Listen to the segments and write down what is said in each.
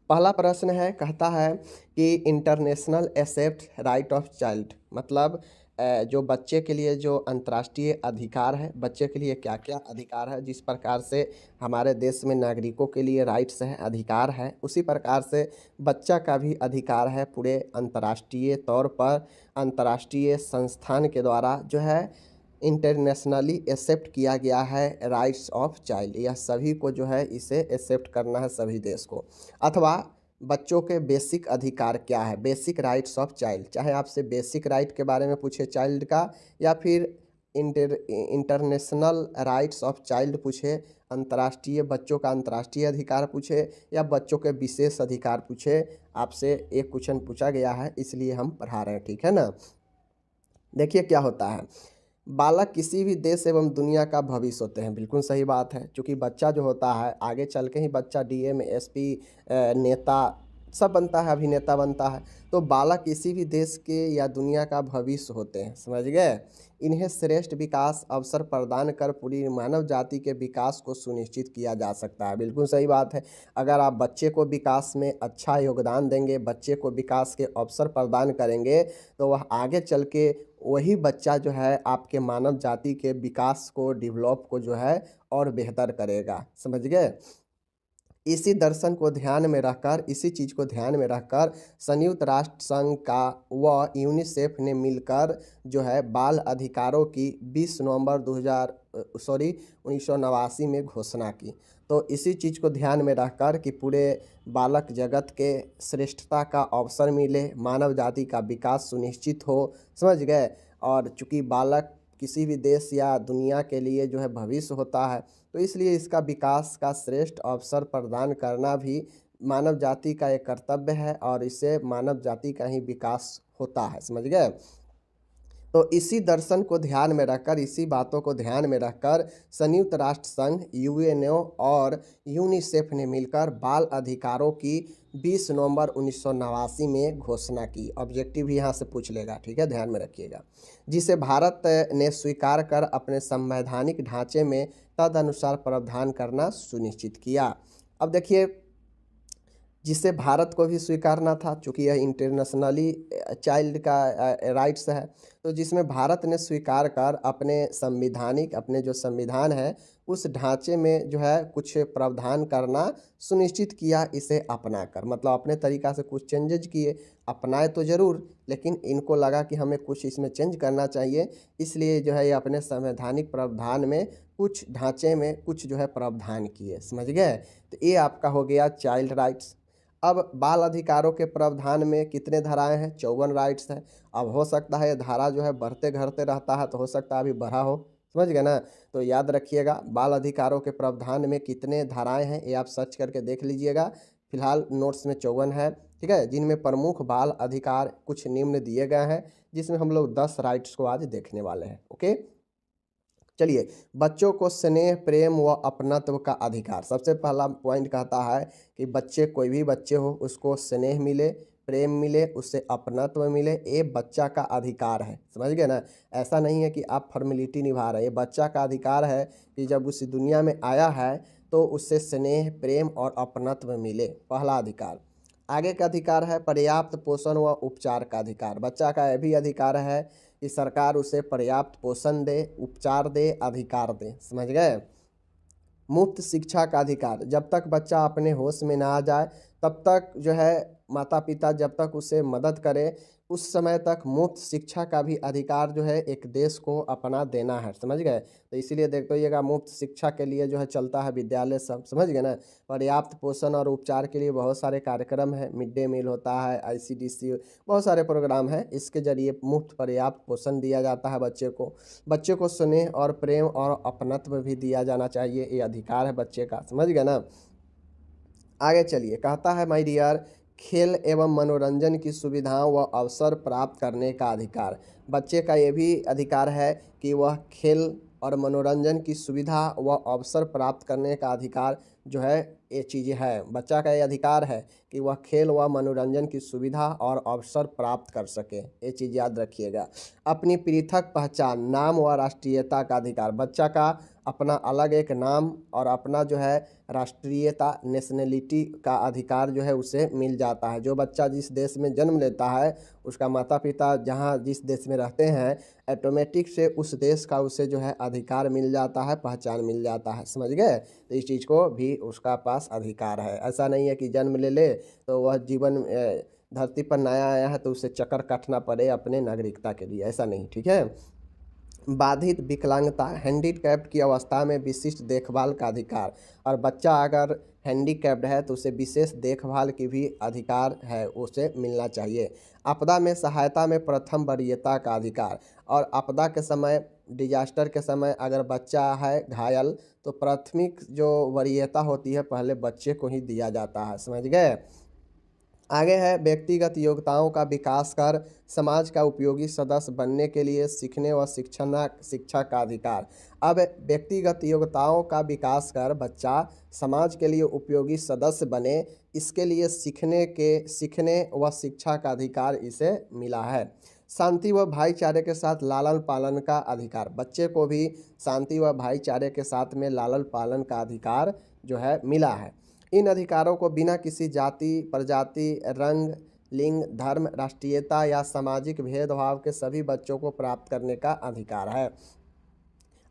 पहला प्रश्न है, कहता है कि international accept right of child मतलब जो बच्चे के लिए जो अंतर्राष्ट्रीय अधिकार है, बच्चे के लिए क्या क्या अधिकार है, जिस प्रकार से हमारे देश में नागरिकों के लिए राइट्स हैं, अधिकार है, उसी प्रकार से बच्चा का भी अधिकार है पूरे अंतर्राष्ट्रीय तौर पर। अंतर्राष्ट्रीय संस्थान के द्वारा जो है इंटरनेशनली एक्सेप्ट किया गया है राइट्स ऑफ चाइल्ड। यह सभी को जो है इसे एक्सेप्ट करना है, सभी देश को। अथवा बच्चों के बेसिक अधिकार क्या है, बेसिक राइट्स ऑफ चाइल्ड, चाहे आपसे बेसिक राइट के बारे में पूछे चाइल्ड का, या फिर इंटरनेशनल राइट्स ऑफ चाइल्ड पूछे, अंतर्राष्ट्रीय बच्चों का अंतर्राष्ट्रीय अधिकार पूछे, या बच्चों के विशेष अधिकार पूछे, आपसे एक क्वेश्चन पूछा गया है, इसलिए हम पढ़ा रहे हैं, ठीक है ना। देखिए क्या होता है, बालक किसी भी देश एवं दुनिया का भविष्य होते हैं, बिल्कुल सही बात है। क्योंकि बच्चा जो होता है आगे चल के ही बच्चा डीएम, एसपी, नेता सब बनता है, अभिनेता बनता है। तो बालक किसी भी देश के या दुनिया का भविष्य होते हैं, समझ गए। इन्हें श्रेष्ठ विकास अवसर प्रदान कर पूरी मानव जाति के विकास को सुनिश्चित किया जा सकता है, बिल्कुल सही बात है। अगर आप बच्चे को विकास में अच्छा योगदान देंगे, बच्चे को विकास के अवसर प्रदान करेंगे, तो वह आगे चल के वही बच्चा जो है आपके मानव जाति के विकास को, डेवलप को जो है और बेहतर करेगा, समझ गए। इसी दर्शन को ध्यान में रखकर, इसी चीज़ को ध्यान में रखकर संयुक्त राष्ट्र संघ का व यूनिसेफ ने मिलकर जो है बाल अधिकारों की 20 नवंबर 1989 में घोषणा की। तो इसी चीज़ को ध्यान में रखकर कि पूरे बालक जगत के श्रेष्ठता का अवसर मिले, मानव जाति का विकास सुनिश्चित हो, समझ गए। और चूँकि बालक किसी भी देश या दुनिया के लिए जो है भविष्य होता है, तो इसलिए इसका विकास का श्रेष्ठ अवसर प्रदान करना भी मानव जाति का एक कर्तव्य है, और इससे मानव जाति का ही विकास होता है, समझ गए। तो इसी दर्शन को ध्यान में रखकर, इसी बातों को ध्यान में रखकर संयुक्त राष्ट्र संघ, यूएनओ और यूनिसेफ ने मिलकर बाल अधिकारों की 20 नवंबर 1989 में घोषणा की। ऑब्जेक्टिव भी यहाँ से पूछ लेगा, ठीक है, ध्यान में रखिएगा। जिसे भारत ने स्वीकार कर अपने संवैधानिक ढांचे में तदनुसार प्रावधान करना सुनिश्चित किया। अब देखिए, जिसे भारत को भी स्वीकारना था, चूँकि यह इंटरनेशनली चाइल्ड का राइट्स है, तो जिसमें भारत ने स्वीकार कर अपने संविधानिक, अपने जो संविधान है उस ढांचे में जो है कुछ प्रावधान करना सुनिश्चित किया, इसे अपना कर, मतलब अपने तरीक़ा से कुछ चेंजेज किए। अपनाए तो ज़रूर, लेकिन इनको लगा कि हमें कुछ इसमें चेंज करना चाहिए, इसलिए जो है ये अपने संवैधानिक प्रावधान में कुछ ढांचे में कुछ जो है प्रावधान किए, समझ गए। तो ये आपका हो गया चाइल्ड राइट्स। अब बाल अधिकारों के प्रावधान में कितने धाराएं हैं? 54 राइट्स हैं। अब हो सकता है ये धारा जो है बढ़ते घटते रहता है, तो हो सकता है अभी बढ़ा हो, समझ गए ना। तो याद रखिएगा, बाल अधिकारों के प्रावधान में कितने धाराएं हैं ये आप सर्च करके देख लीजिएगा। फिलहाल नोट्स में 54 है, ठीक है, जिनमें प्रमुख बाल अधिकार कुछ निम्न दिए गए हैं, जिसमें हम लोग 10 राइट्स को आज देखने वाले हैं। ओके, चलिए, बच्चों को स्नेह, प्रेम व अपनत्व का अधिकार। सबसे पहला पॉइंट कहता है कि बच्चे, कोई भी बच्चे हो, उसको स्नेह मिले, प्रेम मिले, उससे अपनत्व मिले, ये बच्चा का अधिकार है, समझ गए ना। ऐसा नहीं है कि आप फॉर्मेलिटी निभा रहे हैं, ये बच्चा का अधिकार है कि जब उस दुनिया में आया है तो उससे स्नेह, प्रेम और अपनत्व मिले, पहला अधिकार। आगे का अधिकार है पर्याप्त पोषण व उपचार का अधिकार। बच्चा का यह भी अधिकार है कि सरकार उसे पर्याप्त पोषण दे, उपचार दे, अधिकार दे, समझ गए। मुफ्त शिक्षा का अधिकार। जब तक बच्चा अपने होश में ना आ जाए तब तक जो है माता पिता जब तक उसे मदद करे, उस समय तक मुफ्त शिक्षा का भी अधिकार जो है एक देश को अपना देना है, समझ गए। तो इसीलिए देखते होइएगा मुफ्त शिक्षा के लिए जो है चलता है विद्यालय सब, समझ गए ना। पर्याप्त पोषण और उपचार के लिए बहुत सारे कार्यक्रम हैं, मिड डे मील होता है, आईसीडीसी, बहुत सारे प्रोग्राम हैं, इसके जरिए मुफ्त पर्याप्त पोषण दिया जाता है बच्चे को। बच्चे को स्नेह और प्रेम और अपनत्व भी दिया जाना चाहिए, ये अधिकार है बच्चे का, समझ गए ना। आगे चलिए, कहता है माय डियर, खेल एवं मनोरंजन की सुविधाओं व अवसर प्राप्त करने का अधिकार। बच्चे का ये भी अधिकार है कि वह खेल और मनोरंजन की सुविधा व अवसर प्राप्त करने का अधिकार जो है ये चीज़ें है। बच्चा का ये अधिकार है कि वह खेल व मनोरंजन की सुविधा और अवसर प्राप्त कर सके। ये चीज़ याद रखिएगा। अपनी पृथक पहचान, नाम व राष्ट्रीयता का अधिकार। बच्चा का अपना अलग एक नाम और अपना जो है राष्ट्रीयता, नेशनलिटी का अधिकार जो है उसे मिल जाता है। जो बच्चा जिस देश में जन्म लेता है, उसका माता पिता जहाँ जिस देश में रहते हैं, ऑटोमेटिक से उस देश का उसे जो है अधिकार मिल जाता है, पहचान मिल जाता है। समझ गए? तो इस चीज़ को भी उसका पास अधिकार है। ऐसा नहीं है कि जन्म ले तो वह जीवन धरती पर नया आया है तो उसे चक्कर काटना पड़े अपने नागरिकता के लिए, ऐसा नहीं। ठीक है। बाधित विकलांगता, हैंडीकैप्ड की अवस्था में विशिष्ट देखभाल का अधिकार। और बच्चा अगर हैंडीकैप्ड है तो उसे विशेष देखभाल की भी अधिकार है, उसे मिलना चाहिए। आपदा में सहायता में प्रथम वरीयता का अधिकार। और आपदा के समय, डिजास्टर के समय अगर बच्चा है घायल तो प्राथमिक जो वरीयता होती है पहले बच्चे को ही दिया जाता है। समझ गए? आगे है व्यक्तिगत योग्यताओं का विकास कर समाज का उपयोगी सदस्य बनने के लिए सीखने व शिक्षा का अधिकार। अब व्यक्तिगत योग्यताओं का विकास कर बच्चा समाज के लिए उपयोगी सदस्य बने, इसके लिए सीखने व शिक्षा का अधिकार इसे मिला है। शांति व भाईचारे के साथ लालन पालन का अधिकार। बच्चे को भी शांति व भाईचारे के साथ में लालन पालन का अधिकार जो है मिला है। इन अधिकारों को बिना किसी जाति, प्रजाति, रंग, लिंग, धर्म, राष्ट्रीयता या सामाजिक भेदभाव के सभी बच्चों को प्राप्त करने का अधिकार है।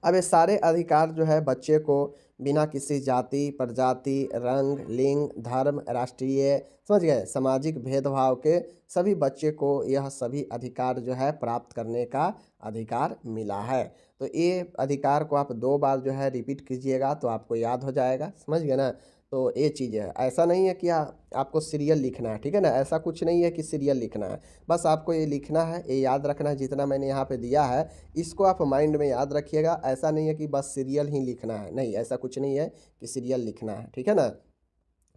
अब ये सारे अधिकार जो है बच्चे को बिना किसी जाति, प्रजाति, रंग, लिंग, धर्म, राष्ट्रीय, समझ गए, सामाजिक भेदभाव के सभी बच्चे को यह सभी अधिकार जो है प्राप्त करने का अधिकार मिला है। तो ये अधिकार को आप 2 बार जो है रिपीट कीजिएगा तो आपको याद हो जाएगा। समझ गए ना? तो ये चीज़ है। ऐसा नहीं है कि आपको सीरियल लिखना है, ठीक है ना? ऐसा कुछ नहीं है कि सीरियल लिखना है। बस आपको ये लिखना है, ये याद रखना है जितना मैंने यहाँ पे दिया है, इसको आप माइंड में याद रखिएगा। ऐसा नहीं है कि बस सीरियल ही लिखना है, नहीं, ऐसा कुछ नहीं है कि सीरियल लिखना है, ठीक है ना?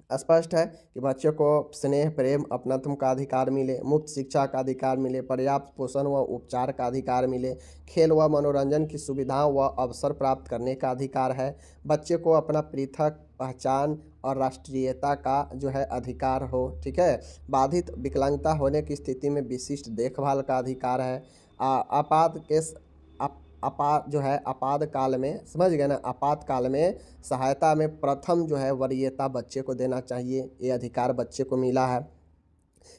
स्पष्ट है कि बच्चों को स्नेह, प्रेम, अपनत्व का अधिकार मिले, मुफ्त शिक्षा का अधिकार मिले, पर्याप्त पोषण व उपचार का अधिकार मिले, खेल व मनोरंजन की सुविधाओं व अवसर प्राप्त करने का अधिकार है। बच्चे को अपना पृथक पहचान और राष्ट्रीयता का जो है अधिकार हो। ठीक है। बाधित विकलांगता होने की स्थिति में विशिष्ट देखभाल का अधिकार है। आपात केस जो है आपातकाल में, समझ गए ना, आपातकाल में सहायता में प्रथम जो है वरीयता बच्चे को देना चाहिए, ये अधिकार बच्चे को मिला है।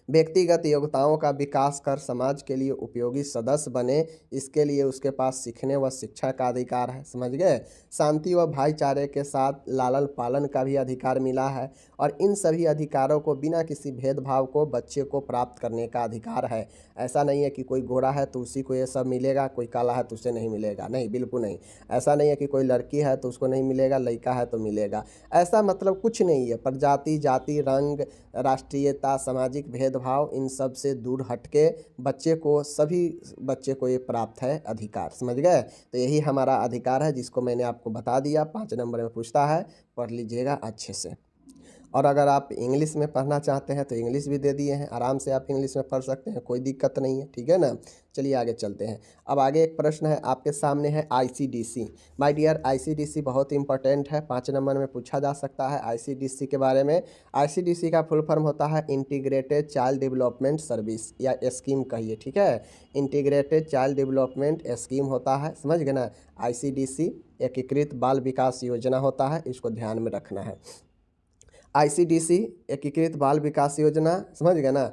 व्यक्तिगत योग्यताओं का विकास कर समाज के लिए उपयोगी सदस्य बने, इसके लिए उसके पास सीखने व शिक्षा का अधिकार है। समझ गए। शांति व भाईचारे के साथ लालन पालन का भी अधिकार मिला है और इन सभी अधिकारों को बिना किसी भेदभाव को बच्चे को प्राप्त करने का अधिकार है। ऐसा नहीं है कि कोई गोरा है तो उसी को ये सब मिलेगा, कोई काला है तो उसे नहीं मिलेगा, नहीं, बिल्कुल नहीं। ऐसा नहीं है कि कोई लड़की है तो उसको नहीं मिलेगा, लड़का है तो मिलेगा, ऐसा मतलब कुछ नहीं है। प्रजाति, जाति, रंग, राष्ट्रीयता, सामाजिक भेदभाव, इन सब से दूर हटके सभी बच्चे को ये प्राप्त है अधिकार। समझ गए। तो यही हमारा अधिकार है जिसको मैंने आपको बता दिया। 5 नंबर में पूछता है, पढ़ लीजिएगा अच्छे से। और अगर आप इंग्लिश में पढ़ना चाहते हैं तो इंग्लिश भी दे दिए हैं, आराम से आप इंग्लिश में पढ़ सकते हैं, कोई दिक्कत नहीं है, ठीक है ना। चलिए आगे चलते हैं। अब आगे एक प्रश्न है आपके सामने है आईसीडीसी। माय डियर, आईसीडीसी बहुत इंपॉर्टेंट है, 5 नंबर में पूछा जा सकता है आईसीडीसी के बारे में। आईसीडीसी का फुल फॉर्म होता है इंटीग्रेटेड चाइल्ड डेवलपमेंट सर्विस या स्कीम कहिए, ठीक है। इंटीग्रेटेड चाइल्ड डेवलपमेंट स्कीम होता है, समझ गए ना। आईसीडीसी एकीकृत बाल विकास योजना होता है, इसको ध्यान में रखना है। आईसीडीसी एकीकृत बाल विकास योजना, समझ गए ना।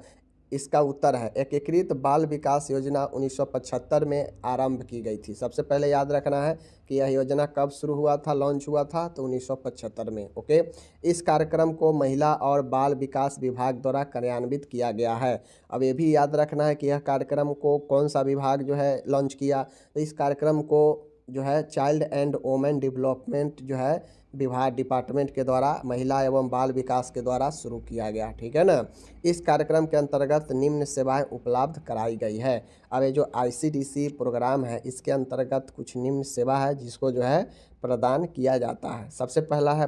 इसका उत्तर है एकीकृत बाल विकास योजना 1975 में आरंभ की गई थी। सबसे पहले याद रखना है कि यह योजना कब शुरू हुआ था, लॉन्च हुआ था, तो 1975 में। ओके। इस कार्यक्रम को महिला और बाल विकास विभाग द्वारा कार्यान्वित किया गया है। अब ये भी याद रखना है कि यह कार्यक्रम को कौन सा विभाग जो है लॉन्च किया, तो इस कार्यक्रम को जो है चाइल्ड एंड वुमेन डेवलपमेंट जो है विभाग डिपार्टमेंट के द्वारा महिला एवं बाल विकास के द्वारा शुरू किया गया, ठीक है ना। इस कार्यक्रम के अंतर्गत निम्न सेवाएं उपलब्ध कराई गई है। अब ये जो आईसीडीसी प्रोग्राम है इसके अंतर्गत कुछ निम्न सेवा है जिसको जो है प्रदान किया जाता है। सबसे पहला है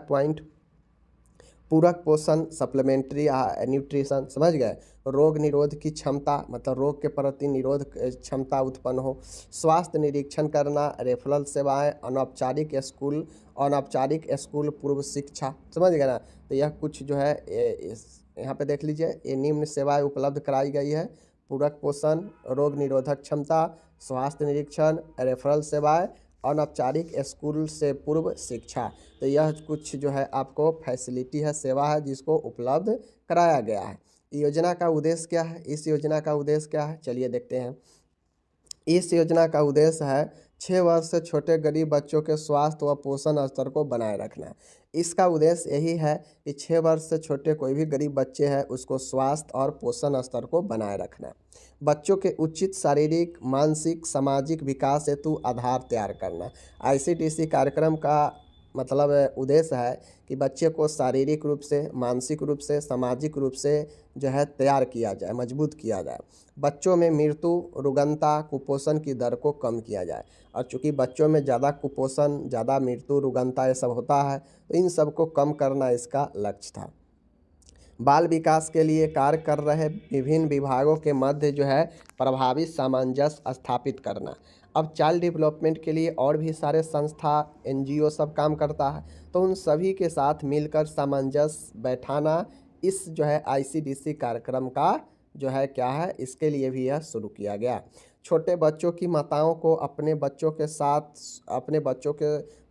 पूरक पोषण सप्लीमेंट्री न्यूट्रिशन, समझ गए। रोग निरोध की क्षमता, मतलब रोग के प्रति निरोध क्षमता उत्पन्न हो। स्वास्थ्य निरीक्षण करना, रेफरल सेवाएं, अनौपचारिक स्कूल पूर्व शिक्षा, समझ गए ना। तो यह कुछ जो है यहाँ पे देख लीजिए, ये निम्न सेवाएं उपलब्ध कराई गई है। पूरक पोषण, रोग निरोधक क्षमता, स्वास्थ्य निरीक्षण, रेफरल सेवाएं, अनौपचारिक स्कूल से पूर्व शिक्षा। तो यह कुछ जो है आपको फैसिलिटी है, सेवा है, जिसको उपलब्ध कराया गया है। योजना का उद्देश्य क्या है? इस योजना का उद्देश्य क्या है, चलिए देखते हैं। इस योजना का उद्देश्य है 6 वर्ष से छोटे गरीब बच्चों के स्वास्थ्य व पोषण स्तर को बनाए रखना। इसका उद्देश्य यही है कि 6 वर्ष से छोटे कोई भी गरीब बच्चे हैं उसको स्वास्थ्य और पोषण स्तर को बनाए रखना। बच्चों के उचित शारीरिक, मानसिक, सामाजिक विकास हेतु आधार तैयार करना। आईसीडीएस कार्यक्रम का मतलब उद्देश्य है कि बच्चे को शारीरिक रूप से, मानसिक रूप से, सामाजिक रूप से जो है तैयार किया जाए, मजबूत किया जाए। बच्चों में मृत्यु, रुग्णता, कुपोषण की दर को कम किया जाए। और चूँकि बच्चों में ज़्यादा कुपोषण, ज़्यादा मृत्यु, रुग्णता ये सब होता है, तो इन सब को कम करना इसका लक्ष्य था। बाल विकास के लिए कार्य कर रहे विभिन्न विभागों के मध्य जो है प्रभावी सामंजस्य स्थापित करना। अब चाइल्ड डेवलपमेंट के लिए और भी सारे संस्था, एनजीओ सब काम करता है, तो उन सभी के साथ मिलकर सामंजस्य बैठाना इस जो है आईसीडीएस कार्यक्रम का जो है क्या है, इसके लिए भी यह शुरू किया गया। छोटे बच्चों की माताओं को अपने बच्चों के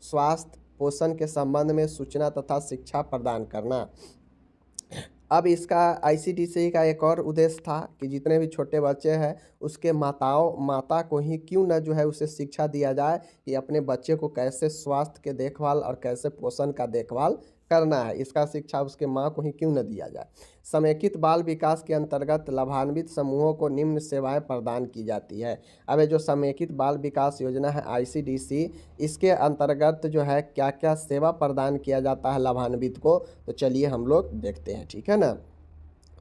स्वास्थ्य पोषण के संबंध में सूचना तथा शिक्षा प्रदान करना। अब इसका आईसीडीएस का एक और उद्देश्य था कि जितने भी छोटे बच्चे हैं उसके माता को ही क्यों न जो है उसे शिक्षा दिया जाए कि अपने बच्चे को कैसे स्वास्थ्य के देखभाल और कैसे पोषण का देखभाल करना है, इसका शिक्षा उसके माँ को ही क्यों न दिया जाए। समेकित बाल विकास के अंतर्गत लाभान्वित समूहों को निम्न सेवाएं प्रदान की जाती है। अब ये जो समेकित बाल विकास योजना है आईसीडीएस, इसके अंतर्गत जो है क्या क्या सेवा प्रदान किया जाता है लाभान्वित को, तो चलिए हम लोग देखते हैं, ठीक है ना।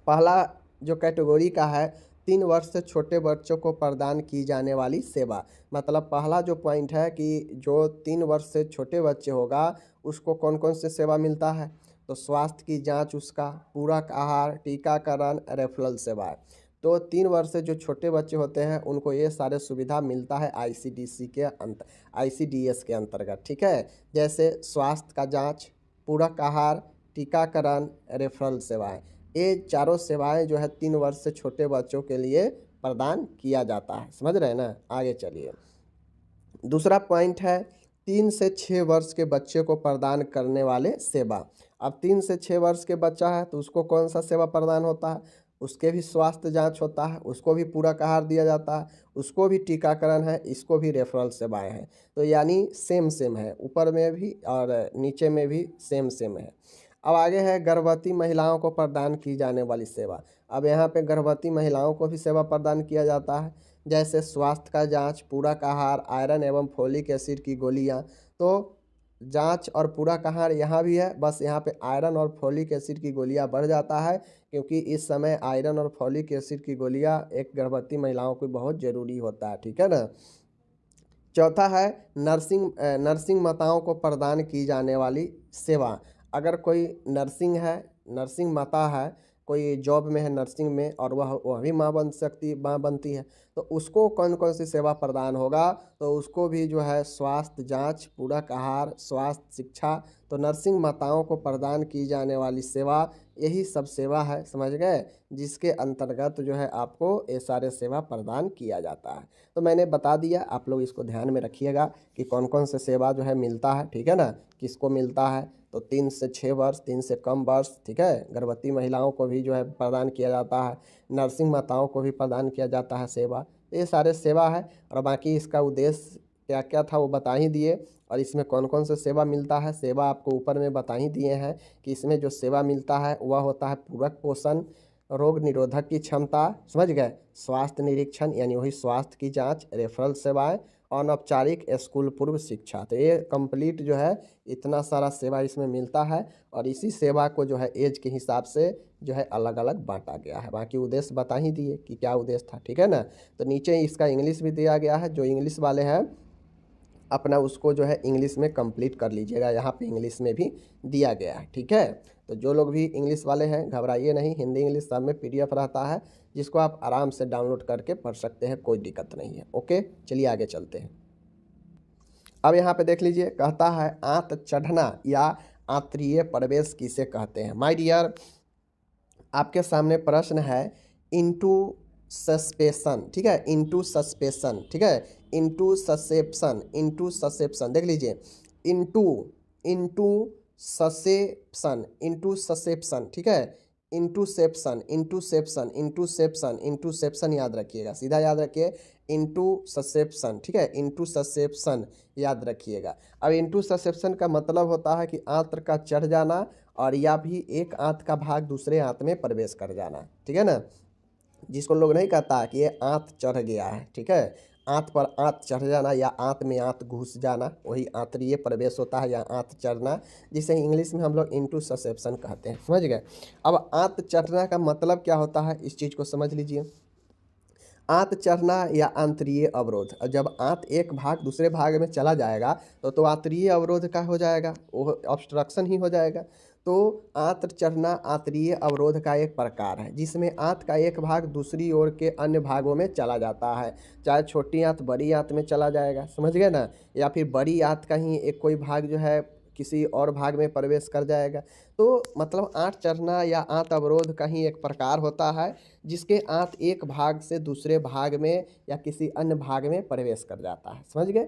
पहला जो कैटेगरी का है 3 वर्ष से छोटे बच्चों को प्रदान की जाने वाली सेवा। मतलब पहला जो पॉइंट है कि जो 3 वर्ष से छोटे बच्चे होगा उसको कौन कौन से सेवा मिलता है, तो स्वास्थ्य की जांच उसका, पूरक आहार, टीकाकरण, रेफरल सेवाएं। तो 3 वर्ष से जो छोटे बच्चे होते हैं उनको ये सारे सुविधा मिलता है आईसीडीएस के अंतर्गत, ठीक है। जैसे स्वास्थ्य का जांच, पूरक आहार, टीकाकरण, रेफरल सेवाएं, ये चारों सेवाएं जो है 3 वर्ष से छोटे बच्चों के लिए प्रदान किया जाता है, समझ रहे हैं ना। आगे चलिए, दूसरा पॉइंट है 3 से 6 वर्ष के बच्चे को प्रदान करने वाले सेवा। अब 3 से 6 वर्ष के बच्चा है तो उसको कौन सा सेवा प्रदान होता है, उसके भी स्वास्थ्य जांच होता है, उसको भी पूरक आहार दिया जाता है, उसको भी टीकाकरण है, इसको भी रेफरल सेवाएं हैं। तो यानी सेम है, ऊपर में भी और नीचे में भी सेम है। अब आगे है गर्भवती महिलाओं को प्रदान की जाने वाली सेवा। अब यहाँ पे गर्भवती महिलाओं को भी सेवा प्रदान किया जाता है, जैसे स्वास्थ्य का जांच, पूरक आहार, आयरन एवं फोलिक एसिड की गोलियाँ। तो जांच और पूरक आहार यहाँ भी है, बस यहाँ पे आयरन और फोलिक एसिड की गोलियाँ बढ़ जाता है, क्योंकि इस समय आयरन और फोलिक एसिड की गोलियाँ एक गर्भवती महिलाओं को बहुत ज़रूरी होता है, ठीक है ना। चौथा है नर्सिंग माताओं को प्रदान की जाने वाली सेवा। अगर कोई नर्सिंग माता है, कोई जॉब में है नर्सिंग में, और वह भी माँ बनती है, तो उसको कौन कौन सी सेवा प्रदान होगा, तो उसको भी जो है स्वास्थ्य जांच, पूरक आहार, स्वास्थ्य शिक्षा। तो नर्सिंग माताओं को प्रदान की जाने वाली सेवा यही सब सेवा है, समझ गए, जिसके अंतर्गत जो है आपको ये सारे सेवा प्रदान किया जाता है। तो मैंने बता दिया, आप लोग इसको ध्यान में रखिएगा कि कौन कौन से सेवा जो है मिलता है, ठीक है ना, किसको मिलता है। तो 3 से 6 वर्ष, 3 से कम वर्ष, ठीक है, गर्भवती महिलाओं को भी जो है प्रदान किया जाता है, नर्सिंग माताओं को भी प्रदान किया जाता है सेवा। ये सारे सेवा है, और बाकी इसका उद्देश्य क्या क्या था वो बता ही दिए, और इसमें कौन कौन से सेवा मिलता है, सेवा आपको ऊपर में बता ही दिए हैं कि इसमें जो सेवा मिलता है वह होता है पूरक पोषण, रोग निरोधक की क्षमता, समझ गए, स्वास्थ्य निरीक्षण यानी वही स्वास्थ्य की जांच, रेफरल सेवाएं, अनौपचारिक स्कूल पूर्व शिक्षा। तो ये कंप्लीट जो है इतना सारा सेवा इसमें मिलता है, और इसी सेवा को जो है एज के हिसाब से जो है अलग अलग बांटा गया है। बाकी उद्देश्य बता ही दिए कि क्या उद्देश्य था, ठीक है ना। तो नीचे इसका इंग्लिश भी दिया गया है, जो इंग्लिश वाले हैं अपना उसको जो है इंग्लिश में कंप्लीट कर लीजिएगा, यहाँ पे इंग्लिश में भी दिया गया है। ठीक है, तो जो लोग भी इंग्लिश वाले हैं घबराइए नहीं, हिंदी इंग्लिश सब में PDF रहता है जिसको आप आराम से डाउनलोड करके पढ़ सकते हैं, कोई दिक्कत नहीं है। ओके, चलिए आगे चलते हैं। अब यहाँ पे देख लीजिए, कहता है आंत चढ़ना या आंतरीय प्रवेश किसे कहते हैं। माय डियर, आपके सामने प्रश्न है इनटू सस्पेंशन। ठीक है, इनटू सस्पेंशन। ठीक है, इनटू ससेप्शन, इनटू ससेप्शन देख लीजिए, into into susception, into susception. ठीक है, इनटू सेप्शन, इनटू सेप्शन, इनटू सेप्शन, इनटू सेप्शन याद रखिएगा, सीधा याद रखिए, इनटू ससेप्शन। ठीक है, इनटू ससेप्शन याद रखिएगा। अब इनटू ससेप्शन का मतलब होता है कि आंत्र का चढ़ जाना और या भी एक आंत का भाग दूसरे आंत में प्रवेश कर जाना। ठीक है ना, जिसको लोग नहीं कहता कि ये आंत चढ़ गया है। ठीक है, आंत पर आंत चढ़ जाना या आंत में आंत घुस जाना, वही आंतरीय प्रवेश होता है या आंत चढ़ना, जिसे इंग्लिश में हम लोग इनटू ससेप्शन कहते हैं। समझ गए। अब आंत चढ़ना का मतलब क्या होता है, इस चीज़ को समझ लीजिए। आंत चढ़ना या आंतरीय अवरोध, और जब आंत एक भाग दूसरे भाग में चला जाएगा तो आंतरीय अवरोध का हो जाएगा, वो ऑब्स्ट्रक्शन ही हो जाएगा। तो आंत चढ़ना आंतरीय अवरोध का एक प्रकार है जिसमें आंत का एक भाग दूसरी ओर के अन्य भागों में चला जाता है, चाहे छोटी आंत बड़ी आंत में चला जाएगा, समझ गए ना, या फिर बड़ी आंत का ही एक कोई भाग जो है किसी और भाग में प्रवेश कर जाएगा। तो मतलब आंत चढ़ना या आंत अवरोध का ही एक प्रकार होता है जिसके आंत एक भाग से दूसरे भाग में या किसी अन्य भाग में प्रवेश कर जाता है। समझ गए।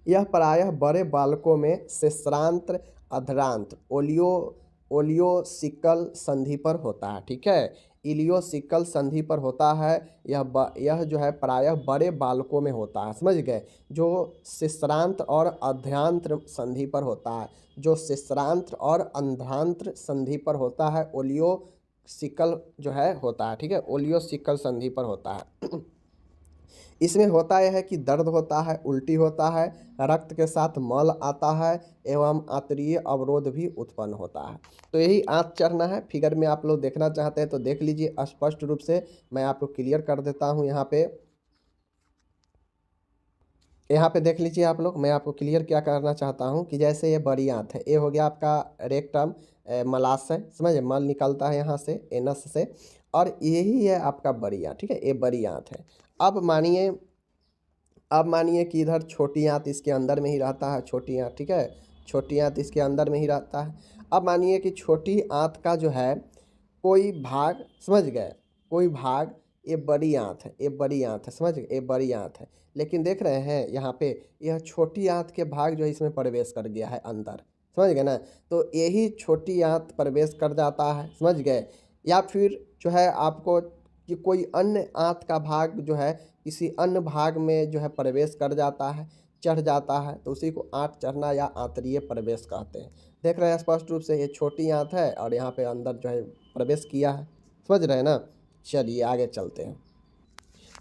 यह प्रायः बड़े बालकों में शेषांत्र अधरांत्र ओलियोसिकल संधि पर होता है। ठीक है, इलियोसिकल संधि पर होता है। यह जो है प्रायः बड़े बालकों में होता है। समझ गए, जो शेषांत्र और अध्यांत्र संधि पर होता है, जो शेषांत्र और अंध्रांत्र संधि पर होता है, ओलियोसिकल जो है होता है। ठीक है, ओलियोसिकल संधि पर होता है। इसमें होता यह है कि दर्द होता है, उल्टी होता है, रक्त के साथ मल आता है एवं आंतरीय अवरोध भी उत्पन्न होता है। तो यही आंत चढ़ना है। फिगर में आप लोग देखना चाहते हैं तो देख लीजिए स्पष्ट रूप से, मैं आपको क्लियर कर देता हूँ। यहाँ पे देख लीजिए आप लोग, मैं आपको क्लियर क्या करना चाहता हूँ कि जैसे ये बड़ी आंत है, ये हो गया आपका रेक्टम मलाशय, समझे, मल निकलता है यहाँ से एनस से, और यही है आपका बड़ी आंत। ठीक है, ये बड़ी आंत है। अब मानिए कि इधर छोटी आंत इसके अंदर में ही रहता है, छोटी आंत। ठीक है, छोटी आंत इसके अंदर में ही रहता है। अब मानिए कि छोटी आंत का जो है कोई भाग, समझ गए, कोई भाग, ये बड़ी आंत है, ये बड़ी आंत है, समझ गए, ये बड़ी आंत है। लेकिन देख रहे हैं यहाँ पे यह छोटी आंत के भाग जो है इसमें प्रवेश कर गया है अंदर, समझ गए ना। तो यही छोटी आंत प्रवेश कर जाता है, समझ गए। या फिर जो है आपको कि कोई अन्य आंत का भाग जो है किसी अन्य भाग में जो है प्रवेश कर जाता है, चढ़ जाता है, तो उसी को आंत चढ़ना या आंतरीय प्रवेश कहते हैं। देख रहे हैं स्पष्ट रूप से, ये छोटी आंत है और यहाँ पे अंदर जो है प्रवेश किया है, समझ रहे हैं ना। चलिए आगे चलते हैं।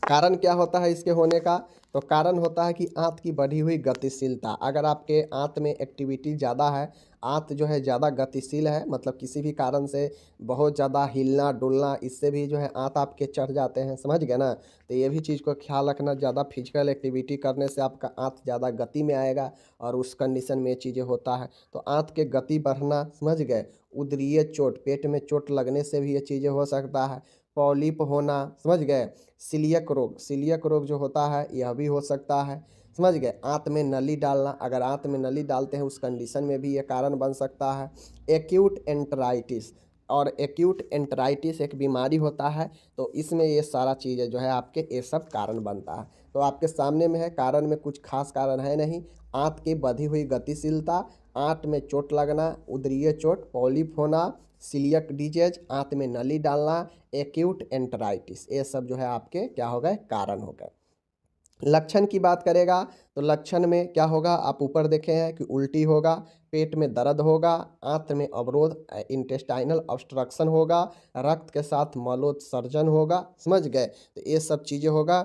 कारण क्या होता है इसके होने का, तो कारण होता है कि आंत की बढ़ी हुई गतिशीलता। अगर आपके आंत में एक्टिविटी ज़्यादा है, आंत जो है ज़्यादा गतिशील है, मतलब किसी भी कारण से बहुत ज़्यादा हिलना डुलना, इससे भी जो है आंत आपके चढ़ जाते हैं, समझ गए ना। तो ये भी चीज़ को ख्याल रखना, ज़्यादा फिजिकल एक्टिविटी करने से आपका आंत ज़्यादा गति में आएगा और उस कंडीशन में ये चीज़ें होता है। तो आंत के गति बढ़ना, समझ गए। उदरीय चोट, पेट में चोट लगने से भी ये चीज़ें हो सकता है। पॉलिप होना, समझ गए। सीलियक रोग जो होता है यह भी हो सकता है, समझ गए। आंत में नली डालना, अगर आंत में नली डालते हैं उस कंडीशन में भी ये कारण बन सकता है। एक्यूट एंटराइटिस, और एक्यूट एंटराइटिस एक बीमारी होता है, तो इसमें ये सारा चीज़ें जो है आपके ये सब कारण बनता है। तो आपके सामने में है, कारण में कुछ खास कारण है नहीं। आंत की बढ़ी हुई गतिशीलता, आंत में चोट लगना, उदरीय चोट, पॉलिप होना, सीलियक डिजीज, आंत में नली डालना, एक्यूट एंटराइटिस, ये सब जो है आपके क्या हो गए, कारण हो गए। लक्षण की बात करेगा तो लक्षण में क्या होगा, आप ऊपर देखे हैं कि उल्टी होगा, पेट में दर्द होगा, आंत में अवरोध इंटेस्टाइनल ऑब्स्ट्रक्शन होगा, रक्त के साथ मलोत्सर्जन होगा, समझ गए। तो ये सब चीज़ें होगा।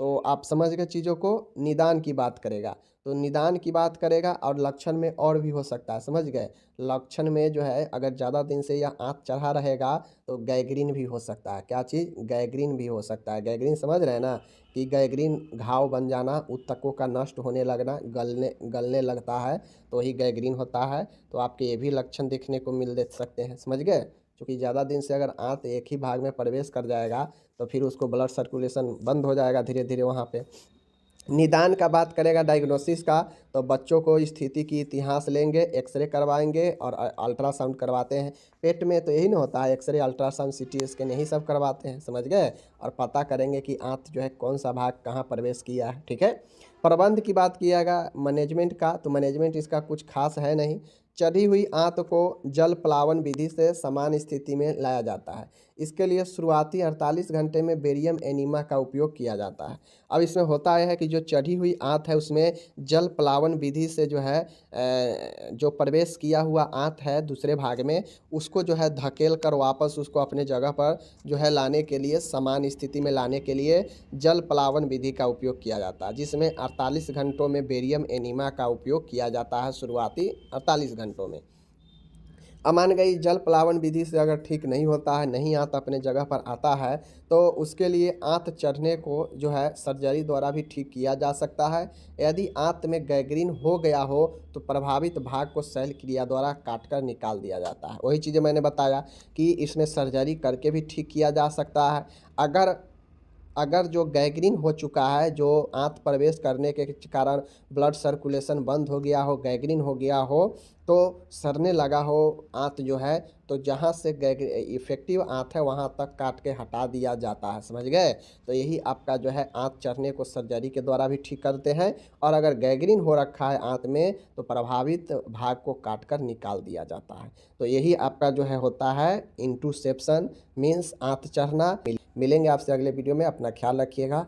तो आप समझ गए चीज़ों को। निदान की बात करेगा तो निदान की बात करेगा और लक्षण में और भी हो सकता है, समझ गए। लक्षण में जो है अगर ज़्यादा दिन से यह आंत चढ़ा रहेगा तो गैंग्रीन भी हो सकता है। क्या चीज़? गैंग्रीन भी हो सकता है। गैंग्रीन समझ रहे हैं ना, कि गैंग्रीन घाव बन जाना, ऊतकों का नष्ट होने लगना, गलने गलने लगता है तो वही गैंग्रीन होता है। तो आपके ये भी लक्षण देखने को मिल सकते हैं, समझ गए। क्योंकि ज़्यादा दिन से अगर आंत एक ही भाग में प्रवेश कर जाएगा तो फिर उसको ब्लड सर्कुलेशन बंद हो जाएगा धीरे धीरे वहाँ पे। निदान का बात करेगा डायग्नोसिस का, तो बच्चों को स्थिति की इतिहास लेंगे, एक्सरे करवाएंगे और अल्ट्रासाउंड करवाते हैं। पेट में तो यही ना होता है, एक्सरे, अल्ट्रासाउंड, सीटी स्कैन यही सब करवाते हैं, समझ गए। और पता करेंगे कि आंत जो है कौन सा भाग कहाँ प्रवेश किया है, ठीक है। प्रबंध की बात किएगा मैनेजमेंट का, तो मैनेजमेंट इसका कुछ खास है नहीं। चढ़ी हुई आंत को जल प्लावन विधि से समान स्थिति में लाया जाता है। इसके लिए शुरुआती 48 घंटे में बेरियम एनीमा का उपयोग किया जाता है। अब इसमें होता है कि जो चढ़ी हुई आंत है उसमें जल प्लावन विधि से जो है जो प्रवेश किया हुआ आंत है दूसरे भाग में, उसको जो है धकेल कर वापस उसको अपने जगह पर जो है लाने के लिए, समान स्थिति में लाने के लिए जल प्लावन विधि का उपयोग किया जाता है, जिसमें 48 घंटों में बेरियम एनीमा का उपयोग किया जाता है, शुरुआती 48 घंटों में। अब मान गई जल प्लावन विधि से अगर ठीक नहीं होता है, नहीं आंत अपने जगह पर आता है, तो उसके लिए आंत चढ़ने को जो है सर्जरी द्वारा भी ठीक किया जा सकता है। यदि आंत में गैंग्रीन हो गया हो तो प्रभावित भाग को शल्य क्रिया द्वारा काटकर निकाल दिया जाता है। वही चीज़ें मैंने बताया कि इसमें सर्जरी करके भी ठीक किया जा सकता है। अगर अगर जो गैंग्रीन हो चुका है, जो आंत प्रवेश करने के कारण ब्लड सर्कुलेशन बंद हो गया हो, गैंग्रीन हो गया हो, तो सड़ने लगा हो आंत जो है, तो जहाँ से इफेक्टिव आंत है वहाँ तक काट के हटा दिया जाता है, समझ गए। तो यही आपका जो है आंत चढ़ने को सर्जरी के द्वारा भी ठीक करते हैं। और अगर गैंग्रीन हो रखा है आंत में तो प्रभावित भाग को काट कर निकाल दिया जाता है। तो यही आपका जो है होता है इंटूसेप्शन, मीन्स आंत चढ़ना। मिलेंगे आपसे अगले वीडियो में, अपना ख्याल रखिएगा।